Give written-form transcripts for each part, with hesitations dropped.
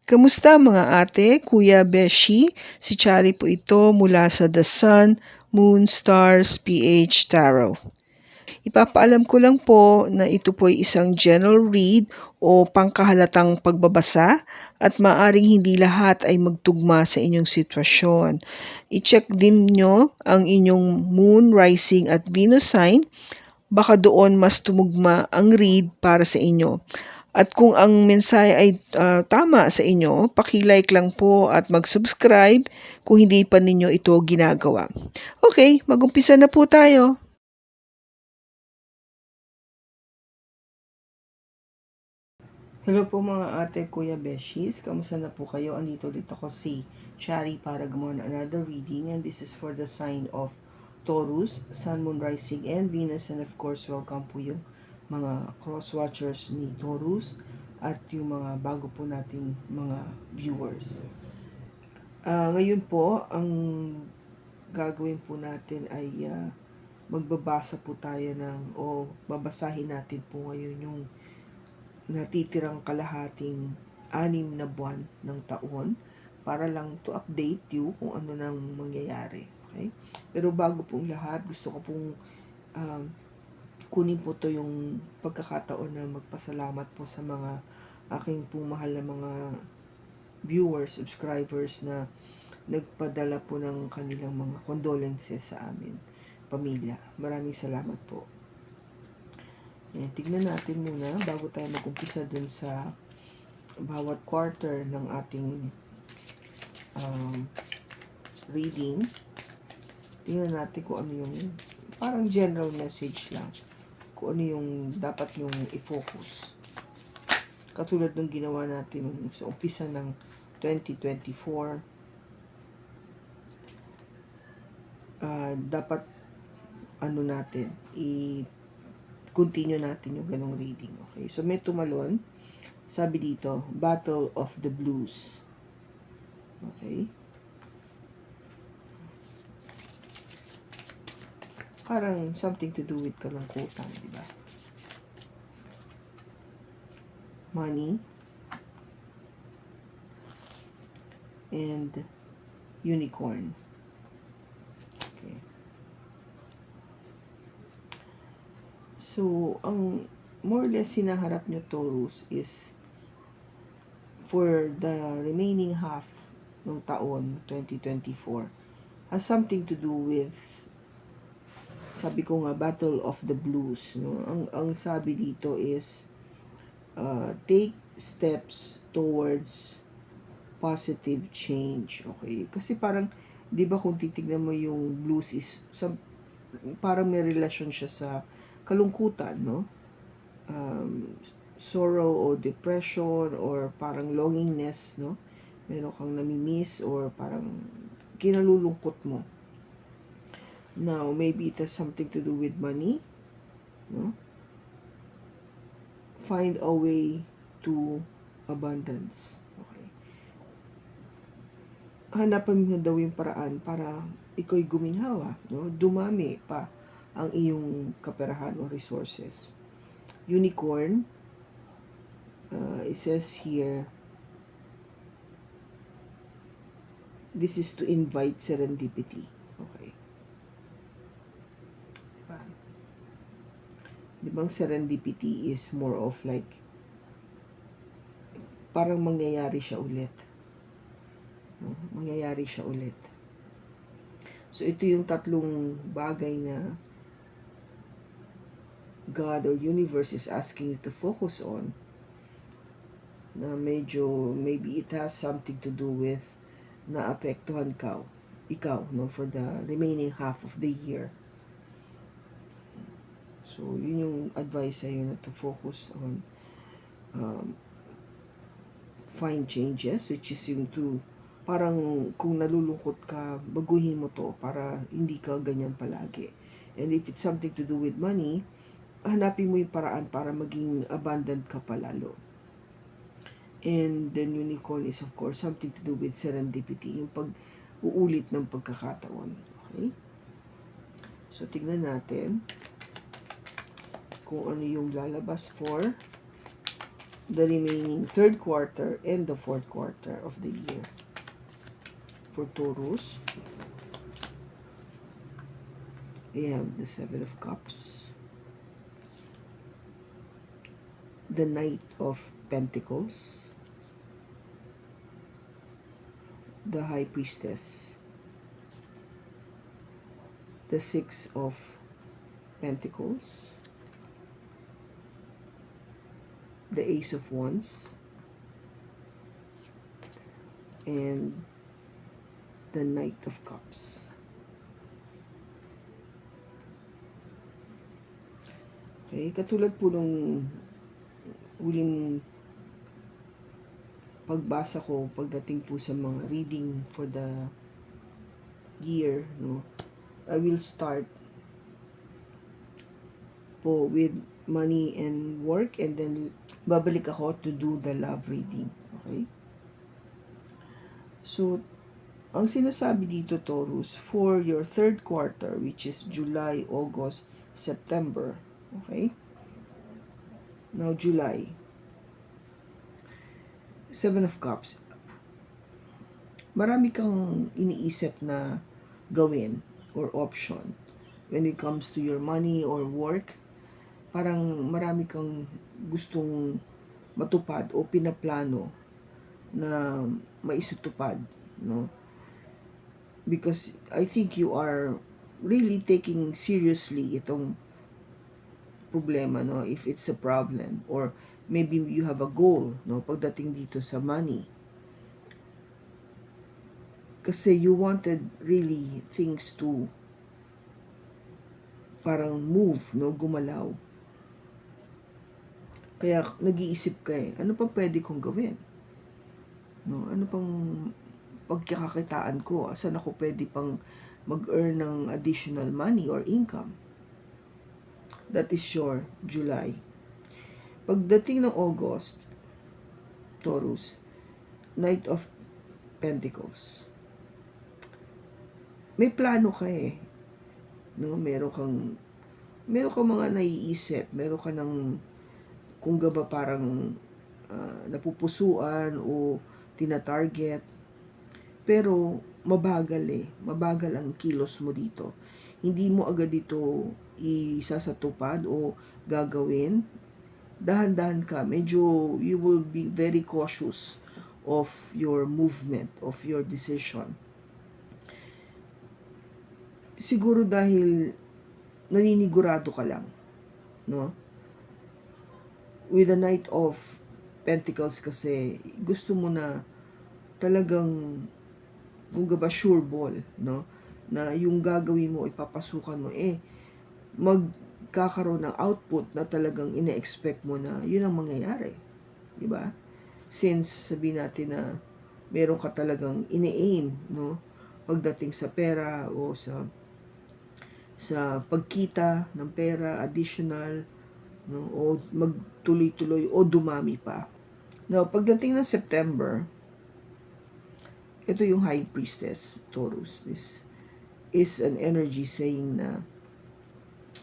Kamusta mga ate, kuya, beshi? Si Chari po ito mula sa The Sun, Moon, Stars, PH Tarot. Ipapaalam ko lang po na ito po ay isang general read o pangkahalatang pagbabasa at maaring hindi lahat ay magtugma sa inyong sitwasyon. I-check din nyo ang inyong Moon, Rising at Venus sign. Baka doon mas tumugma ang read para sa inyo. At kung ang mensahe ay tama sa inyo, paki-like lang po at mag-subscribe kung hindi pa ninyo ito ginagawa. Okay, mag-umpisa na po tayo. Hello po mga ate, kuya, beshies. Kamusta na po kayo? Andito ulit ako si Chari para gumawa ng another reading. And this is for the sign of Taurus, Sun, Moon, Rising, and Venus. And of course, welcome po yung mga cross-watchers ni Taurus at yung mga bago po nating mga viewers. Ngayon po, ang gagawin po natin ay magbabasa po tayo o babasahin natin po ngayon yung natitirang kalahating 6 na buwan ng taon para lang to update you kung ano nang mangyayari. Okay? Pero bago pong lahat, gusto ko pong kunin po to yung pagkakataon na magpasalamat po sa mga aking pong mahal na mga viewers, subscribers na nagpadala po ng kanilang mga condolences sa amin, pamilya. Maraming salamat po. Tignan natin muna bago tayo mag-umpisa dun sa bawat quarter ng ating reading. Tingnan natin kung ano yung parang general message lang. Kung ano yung dapat yung i-focus. Katulad ng ginawa natin sa umpisa ng 2024. Dapat ano natin, i-continue natin yung ganong reading. Okay? So may tumalon. Sabi dito, Battle of the Blues. Okay? Parang something to do with kalungkutan, di ba? Money and unicorn. Okay. So, ang more or less sinaharap nyo, Taurus, is for the remaining half ng taon 2024 has something to do with, sabi ko nga, Battle of the Blues, no? Ang sabi dito is take steps towards positive change. Okay? Kasi parang, di ba kung titignan mo yung blues is, parang may relasyon siya sa kalungkutan, no? Sorrow or depression or parang longingness, no? Meron kang namimiss or parang kinalulungkot mo. Now, maybe it has something to do with money, no? Find a way to abundance. Okay. Hanapan mo daw yung paraan para iko'y guminhawa, no? Dumami pa ang iyong kaperahan o resources. Unicorn, it says here, this is to invite serendipity. Okay. Diba? Serendipity is more of like, parang mangyayari siya ulit. No? Mangyayari siya ulit. So, ito yung tatlong bagay na God or universe is asking you to focus on, na medyo, maybe it has something to do with naapektuhan ikaw, no, for the remaining half of the year. So, yun yung advice sa'yo na to focus on find changes, which is yung to, parang kung nalulungkot ka, baguhin mo to para hindi ka ganyan palagi. And if it's something to do with money, hanapin mo yung paraan para maging abundant ka palalo. And then unicorn is of course something to do with serendipity, yung pag-uulit ng pagkakataon. Okay? So, tignan natin kung ano yung lalabas for the remaining third quarter and the fourth quarter of the year for Taurus. We have the Seven of Cups, the Knight of Pentacles, the High Priestess, the Six of Pentacles, the Ace of Wands, and the Knight of Cups. Okay, katulad po nung huling pagbasa ko pagdating po sa mga reading for the year, no, I will start po with money and work, and then babalik ako to do the love reading. Okay? So, ang sinasabi dito, Taurus, for your third quarter, which is July, August, September, okay? Now, July. Seven of Cups. Marami kang iniisip na gawin or option when it comes to your money or work. Parang marami kang gustong matupad o pinaplano na maisutupad, no? Because I think you are really taking seriously itong problema, no, if it's a problem, or maybe you have a goal, no, pagdating dito sa money, kasi you wanted really things to parang move, no, gumalaw, kaya nag-iisip ka ano pang pwede kong gawin, no, ano pang pagkakakitaan ko, saan ako pwede pang mag-earn ng additional money or income. That is your July. Pagdating ng August, Taurus, Knight of Pentacles. May plano ka no? Meron kang mga naiisip, meron ka ng kung ba parang napupusuan o tina-target. Pero mabagal ang kilos mo dito. Hindi mo agad ito isasatupad o gagawin. Dahan-dahan ka. Medyo you will be very cautious of your movement, of your decision. Siguro dahil naninigurado ka lang, no? With the Knight of Pentacles kasi, gusto mo na talagang kung ba sure ball, no? Na yung gagawin mo, ipapasukan mo, magkakaroon ng output na talagang ine-expect mo na yun ang mangyayari. Di ba? Since sabihin natin na meron ka talagang ine-aim, no? Pagdating sa pera o sa pagkita ng pera, additional, no? O magtuloy-tuloy o dumami pa. Now, pagdating ng September, ito yung High Priestess, Taurus. This is an energy saying na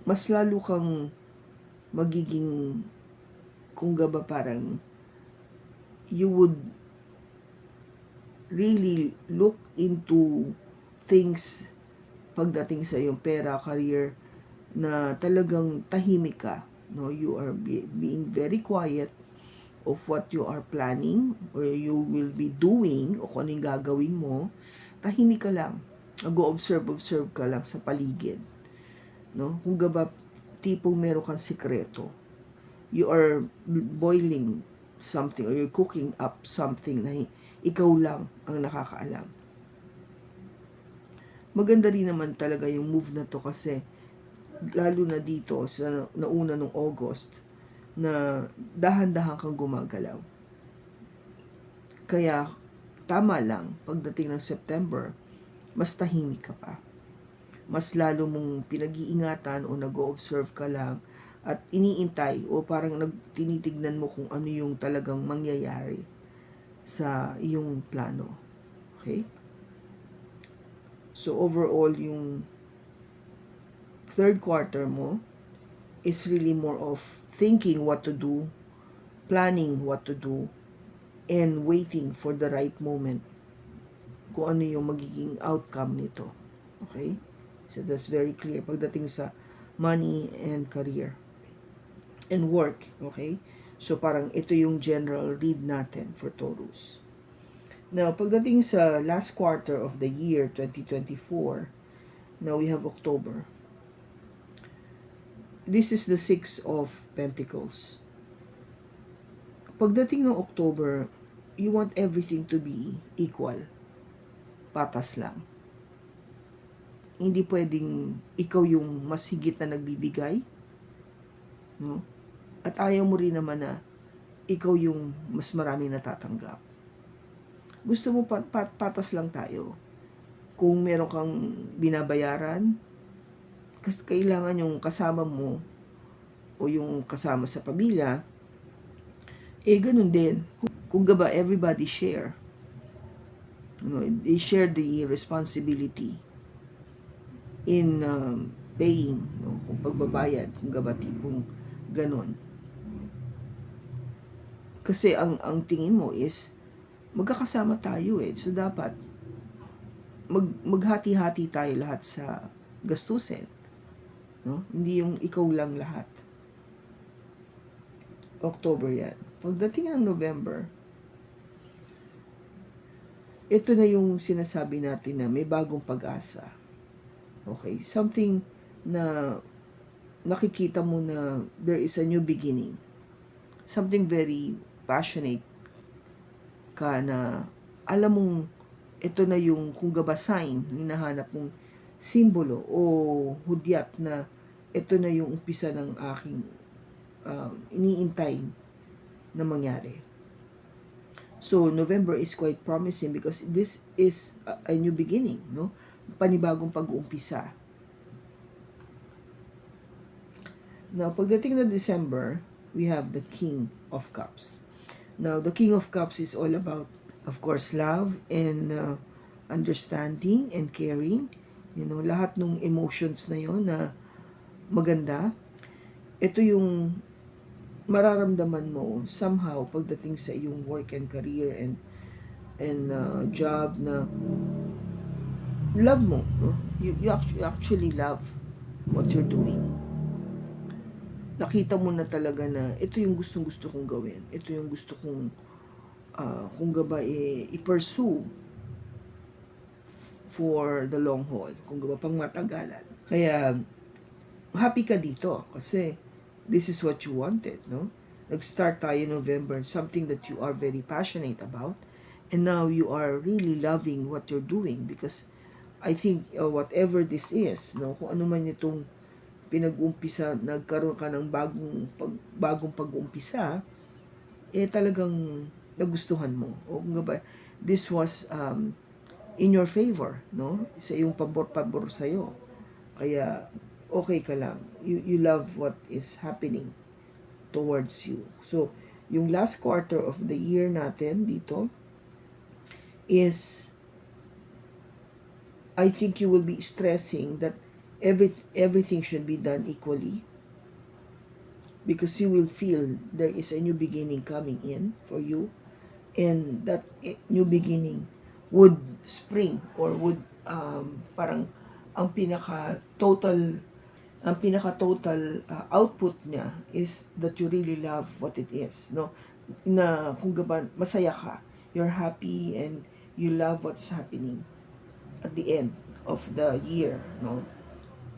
mas lalo kang magiging, kung ba parang you would really look into things pagdating sa iyong pera, career, na talagang tahimik ka, no? You are being very quiet of what you are planning or you will be doing o kung anong gagawin mo. Tahimik ka lang, nag-observe ka lang sa paligid, no? Kung ba tipong meron kang sikreto, you are boiling something or you're cooking up something na ikaw lang ang nakakaalam. Maganda rin naman talaga yung move na to kasi lalo na dito sa nauna nung August na dahan-dahan kang gumagalaw. Kaya tama lang pagdating ng September, mas tahimik ka pa. Mas lalo mong pinag-iingatan o nag-o-observe ka lang at iniintay o parang tinitignan mo kung ano yung talagang mangyayari sa iyong plano. Okay? So overall, yung third quarter mo is really more of thinking what to do planning what to do and waiting for the right moment kung ano yung magiging outcome nito. Okay? So that's very clear pagdating sa money and career and work. Okay? So parang ito yung general read natin for Taurus. Now, pagdating sa last quarter of the year 2024, now we have October. This is the Six of Pentacles. Pagdating ng October, you want everything to be equal. Patas lang. Hindi pwedeng ikaw yung mas higit na nagbibigay, no? At ayaw mo rin naman na ikaw yung mas marami natatanggap. Gusto mo patas lang tayo. Kung meron kang binabayaran, kasi kailangan yung kasama mo o yung kasama sa pamilya, ganun din. Kung gaba, everybody share. They share the responsibility in paying, kung pagbabayad, kung gaba tipong ganun. Kasi ang tingin mo is, magkakasama tayo So dapat, maghati-hati tayo lahat sa gastusin. No? Hindi yung ikaw lang lahat. October yan. Pagdating ng November, ito na yung sinasabi natin na may bagong pag-asa. Okay? Something na nakikita mo na there is a new beginning. Something very passionate ka na alam mong ito na yung kung gaba sign, hinahanap mong simbolo o hudyat na ito na yung umpisa ng aking iniintay na mangyari. So, November is quite promising because this is a new beginning, no? Panibagong pag-uumpisa. Now, pagdating na December, we have the King of Cups. Now, the King of Cups is all about, of course, love and understanding and caring. Lahat ng emotions na yon na maganda. Ito yung mararamdaman mo somehow pagdating sa iyong work and career and job na love mo, no? You actually love what you're doing. Nakita mo na talaga na ito yung gustong-gusto kong gawin. Ito yung gusto kong kung gaba i-pursue for the long haul. Kung gaba pang matagalan. Kaya happy ka dito kasi this is what you wanted, no? Nag-start tayo November, something that you are very passionate about, and now you are really loving what you're doing because I think whatever this is, no, kung ano man itong pinag-umpisa, nagkaroon ka ng bagong pag-umpisa, talagang nagustuhan mo. O kung ba, this was in your favor, no? Sa iyong pabor sa'yo. Kaya okay ka lang. You love what is happening towards you. So, yung last quarter of the year natin dito is I think you will be stressing that everything should be done equally because you will feel there is a new beginning coming in for you and that new beginning would spring or would parang ang pinaka-total output niya is that you really love what it is, no? Na kung gaban masaya ka, you're happy and you love what's happening at the end of the year, no?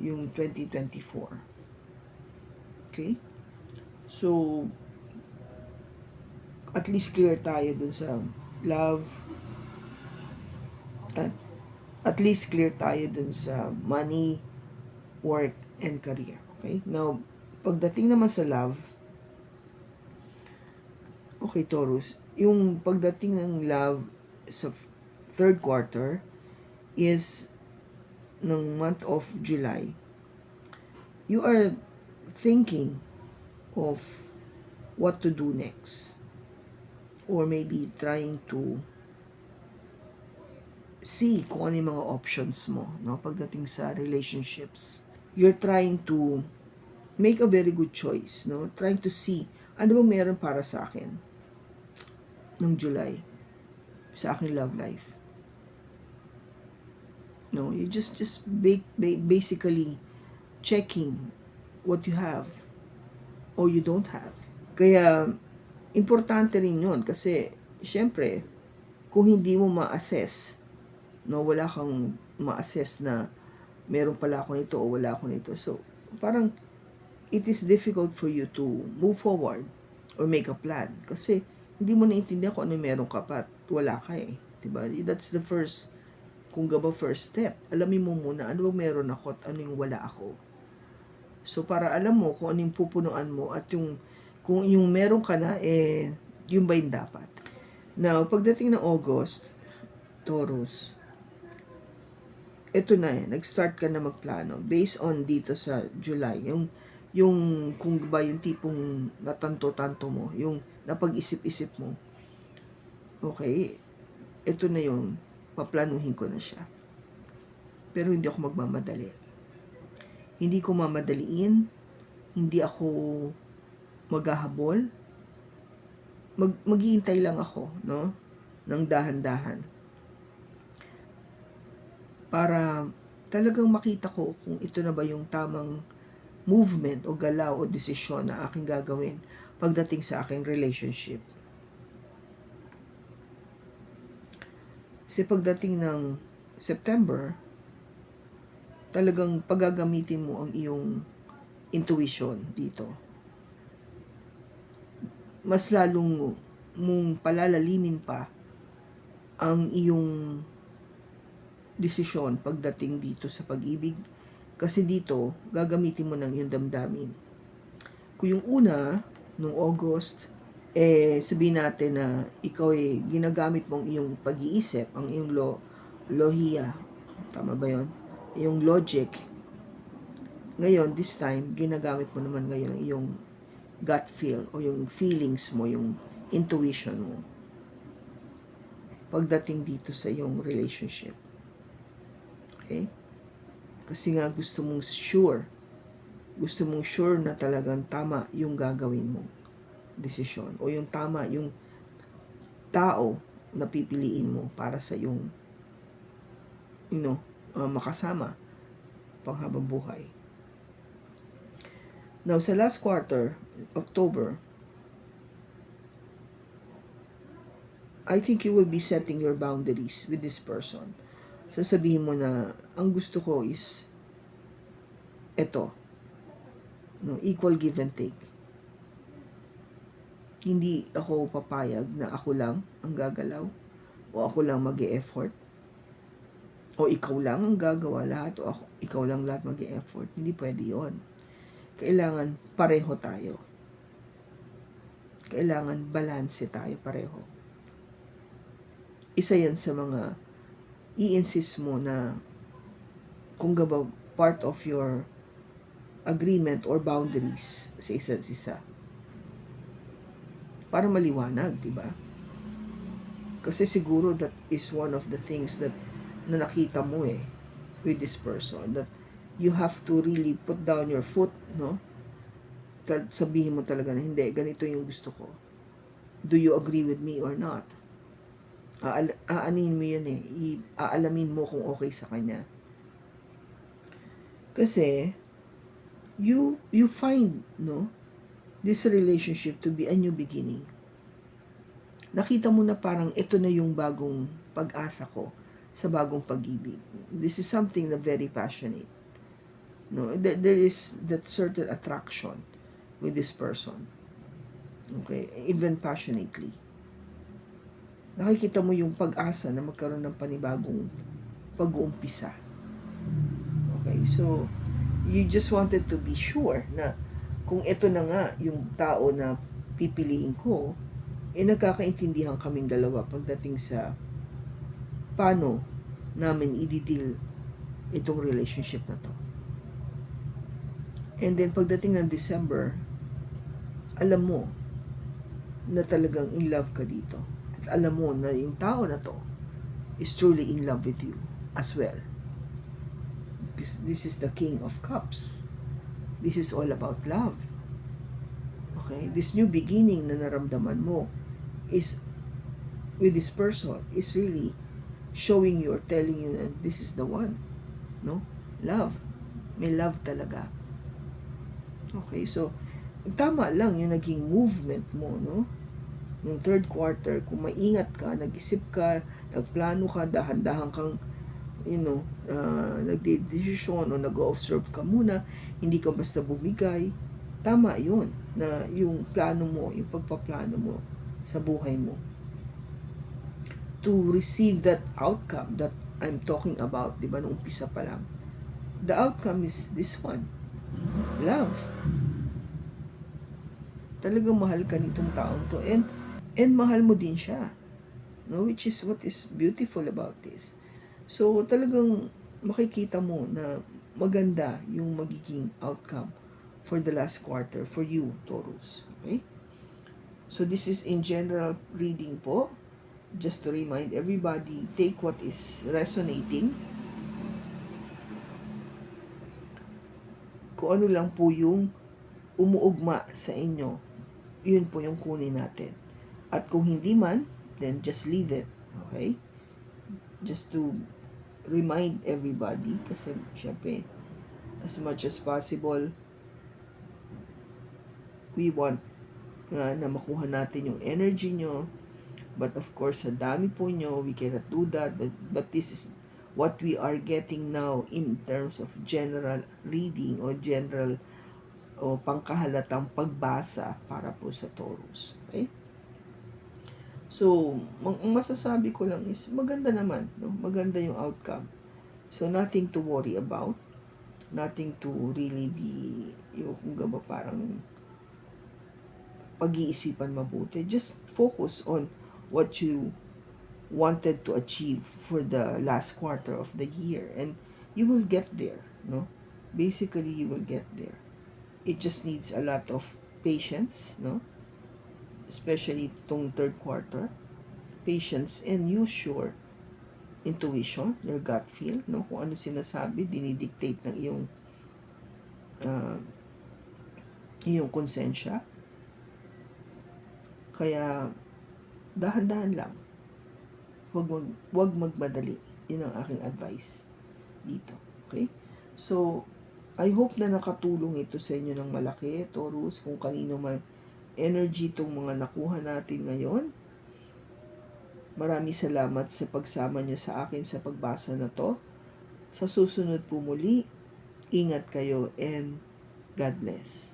Yung 2024. Okay? So at least clear tayo dun sa love. At least clear tayo dun sa money, work, and career. Okay? Now, pagdating naman sa love, okay, Taurus, yung pagdating ng love sa third quarter is ng month of July. You are thinking of what to do next. Or maybe trying to see kung ano yung mga options mo, no? Pagdating sa relationships. You're trying to make a very good choice, no? Trying to see Ano bang meron para sa akin ng July sa aking love life? No, you just basically checking what you have or you don't have. Kaya importante rin 'yon kasi syempre kung hindi mo ma-assess, no, wala kang ma-assess na meron pala ako nito o wala ako nito. So, parang it is difficult for you to move forward or make a plan kasi hindi mo naintindihan kung ano meron ka pa at wala ka eh. Diba? That's the first, kung gaba first step. Alamin mo muna ano bang meron ako at ano yung wala ako. So, para alam mo kung ano yung pupunuan mo at yung, kung yung meron ka na, eh, yun ba yung dapat. Now, pagdating ng August, Taurus, ito na eh, nag-start ka na magplano based on dito sa July. Yung kung ba yung tipong natanto-tanto mo, yung napag-isip-isip mo. Okay, ito na yung paplanuhin ko na siya. Pero hindi ako magmamadali. Hindi ko mamadaliin, hindi ako maghahabol. Maghihintay lang ako, no? Ng dahan-dahan. Para talagang makita ko kung ito na ba yung tamang movement o galaw o desisyon na aking gagawin pagdating sa aking relationship. Kasi pagdating ng September, talagang paggagamitin mo ang iyong intuition dito. Mas lalong mong palalalimin pa ang iyong desisyon pagdating dito sa pag-ibig. Kasi dito, gagamitin mo ng iyong damdamin. Kung yung una, nung August, sabihin natin na ikaw ginagamit mong iyong pag-iisip, ang iyong lohiya. Tama ba yun? Yung logic. Ngayon, this time, ginagamit mo naman ngayon ang iyong gut feel o yung feelings mo, yung intuition mo. Pagdating dito sa iyong relationship. Okay? Kasi nga gusto mong sure na talagang tama yung gagawin mong desisyon o yung tama yung tao na pipiliin mo para sa yung makasama panghabang buhay. Now, sa last quarter, October, I think you will be setting your boundaries with this person. Sasabihin mo na, ang gusto ko is eto, equal give and take. Hindi ako papayag na ako lang ang gagalaw o ako lang mag-e-effort o ikaw lang ang gagawa lahat o ikaw lang lahat mag-e-effort. Hindi pwede yon. Kailangan pareho tayo. Kailangan balanse tayo pareho. Isa yan sa mga i-insist mo na kung gaba part of your agreement or boundaries sa isa't isa. Para maliwanag, di ba? Kasi siguro that is one of the things that na nakita mo with this person, that you have to really put down your foot, no? Sabihin mo talaga na hindi, ganito yung gusto ko. Do you agree with me or not? Aanin mo yun aalamin mo kung okay sa kanya. Kasi you find this relationship to be a new beginning. Nakita mo na parang ito na yung bagong pag-asa ko sa bagong pag-ibig. This is something na very passionate. There is that certain attraction with this person. Okay, even passionately. Nakikita mo yung pag-asa na magkaroon ng panibagong pag-uumpisa. Okay, so you just wanted to be sure na kung ito na nga yung tao na pipiliin ko, nagkakaintindihan kaming dalawa pagdating sa paano namin i-deal itong relationship na to. And then pagdating ng December, alam mo na talagang in love ka dito. At alam mo na yung tao na to is truly in love with you as well. Because this is the King of Cups. This is all about love. Okay? This new beginning na naramdaman mo is with this person is really showing you or telling you that this is the one. No? Love. May love talaga. Okay, so tama lang yung naging movement mo, no? Nung third quarter, kung maingat ka, nag-isip ka, nagplano ka, dahan-dahan kang, nagde-desisyon o nag-observe ka muna, hindi ka basta bumigay, tama yun, na yung plano mo, yung pagpaplano mo sa buhay mo. To receive that outcome that I'm talking about, di ba, nung umpisa pa lang, the outcome is this one, love. Talagang mahal ka nitong taong to, and mahal mo din siya, no? Which is what is beautiful about this. So talagang makikita mo na maganda yung magiging outcome for the last quarter for you, Taurus. Okay? So this is in general reading po. Just to remind everybody, take what is resonating. Kung ano lang po yung umuugma sa inyo, yun po yung kunin natin. At kung hindi man, then just leave it. Okay? Just to remind everybody, kasi syempre, as much as possible, we want na makuha natin yung energy nyo. But of course, sa dami po nyo, we cannot do that. But this is what we are getting now in terms of general reading or general o pangkahalatang pagbasa para po sa Taurus. Okay? So, masasabi ko lang is maganda naman, no? Maganda yung outcome. So, nothing to worry about. Nothing to really be, yung kung gaba parang pag-iisipan mabuti. Just focus on what you wanted to achieve for the last quarter of the year, and you will get there, no? Basically, you will get there. It just needs a lot of patience, no? Especially itong third quarter. Patience, and use your intuition, your gut feel, no? Kung ano sinasabi, dinidictate ng iyong konsensya. Kaya, dahan-dahan lang. Huwag magmadali. Yun ang aking advice dito. Okay? So, I hope na nakatulong ito sa inyo ng malaki, Taurus, kung kanino man energy itong mga nakuha natin ngayon. Maraming salamat sa pagsama nyo sa akin sa pagbasa na to. Sa susunod po muli, ingat kayo and God bless.